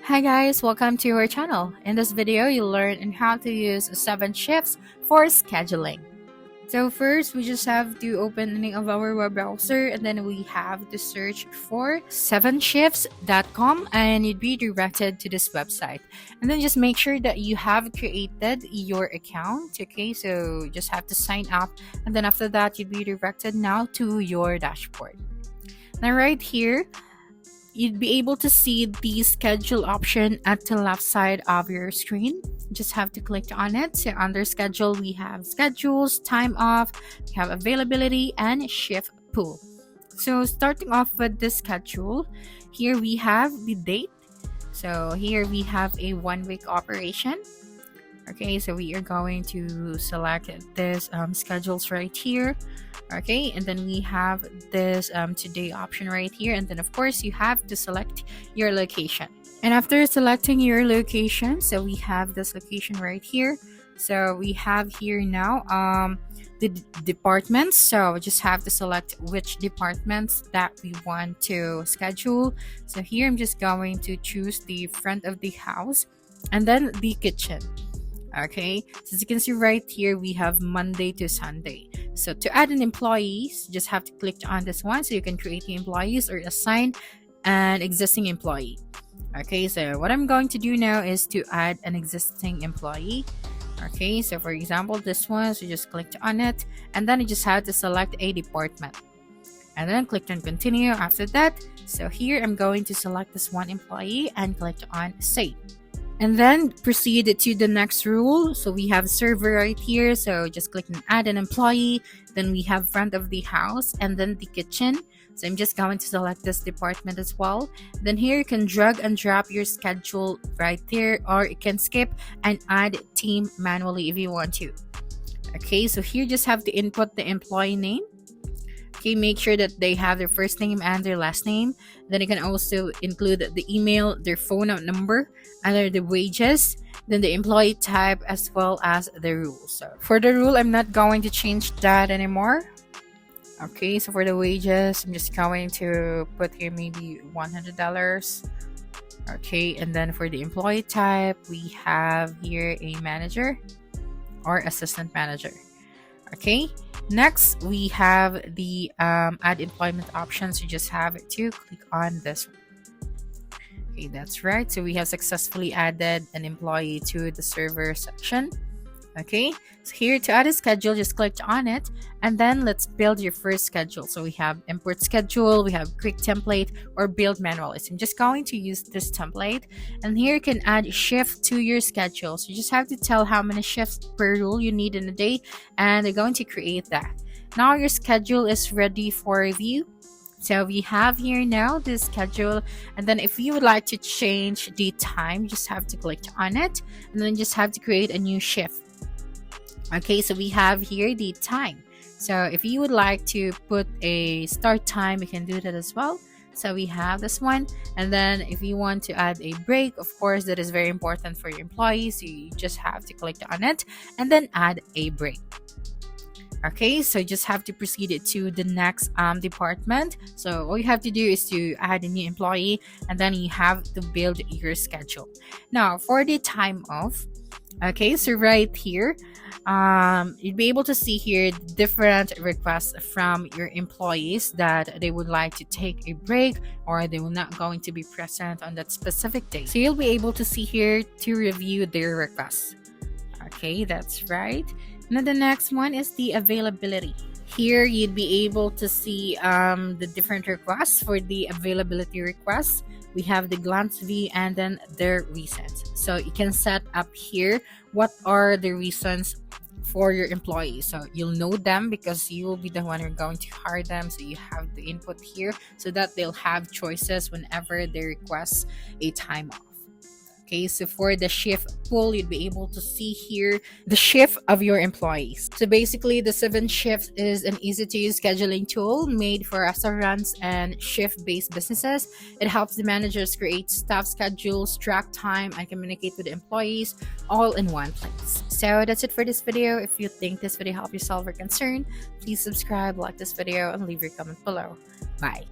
Hi guys, welcome to our channel. In this video, you'll learn on how to use 7Shifts for scheduling. So first, we just have to open any of our web browser and then we have to search for 7shifts.com and you'd be directed to this website. And then just make sure that you have created your account, okay? So just have to sign up and then after that, you'd be directed now to your dashboard. Now right here, you'd be able to see the schedule option at the left side of your screen. Just have to click on it. So under schedule, we have schedules, time off, we have availability, and shift pool. So starting off with the schedule, here we have the date. So here we have a 1 week operation. Okay, so we are going to select this schedules right here. Okay, and then we have this today option right here, and then of course you have to select your location. And after selecting your location, so we have this location right here. So we have here now the departments, so we just have to select which departments that we want to schedule. So here I'm just going to choose the front of the house and then the kitchen. Okay, so as you can see right here, we have Monday to Sunday. So to add an employee, just have to click on this one so you can create the employees or assign an existing employee. Okay, so what I'm going to do now is to add an existing employee. Okay, so for example, this one, so just click on it and then you just have to select a department and then click on continue after that. So here I'm going to select this one employee and click on save. And then proceed to the next rule. So we have server right here. So just click on add an employee. Then we have front of the house and then the kitchen. So I'm just going to select this department as well. Then here you can drag and drop your schedule right there, or you can skip and add team manually if you want to. Okay, so here just have to input the employee name. Okay, make sure that they have their first name and their last name. Then you can also include the email, their phone number, and the wages, then the employee type, as well as the rule. So for the rule, I'm not going to change that anymore. Okay, so for the wages, I'm just going to put here maybe $100. Okay, and then for the employee type, we have here a manager or assistant manager. Okay, next we have the add employment options. You just have to click on this one. Okay, that's right. So we have successfully added an employee to the server section. Okay, so here to add a schedule, just click on it and then let's build your first schedule. So we have import schedule, we have quick template, or build manually. So I'm just going to use this template, and here you can add shift to your schedule. So you just have to tell how many shifts per rule you need in a day, and they're going to create that. Now your schedule is ready for review. So we have here now the schedule, and then if you would like to change the time, you just have to click on it and then just have to create a new shift. Okay, so we have here the time. So if you would like to put a start time, you can do that as well. So we have this one, and then if you want to add a break, of course that is very important for your employees, so you just have to click on it and then add a break. Okay, so you just have to proceed to the next department. So all you have to do is to add a new employee and then you have to build your schedule. Now for the time off, okay, so right here, you'd be able to see here different requests from your employees that they would like to take a break or they will not going to be present on that specific day. So you'll be able to see here to review their requests. Okay, that's right. Now the next one is the availability. Here you'd be able to see the different requests. For the availability requests, we have the glance view and then their reasons. So you can set up here what are the reasons for your employees. So you'll know them because you will be the one who are going to hire them. So you have the input here so that they'll have choices whenever they request a time off. Okay, so for the shift pool, you'd be able to see here the shift of your employees. So basically, the 7Shifts is an easy-to-use scheduling tool made for restaurants and shift-based businesses. It helps the managers create staff schedules, track time, and communicate with the employees all in one place. So that's it for this video. If you think this video helped you solve your concern, please subscribe, like this video, and leave your comment below. Bye.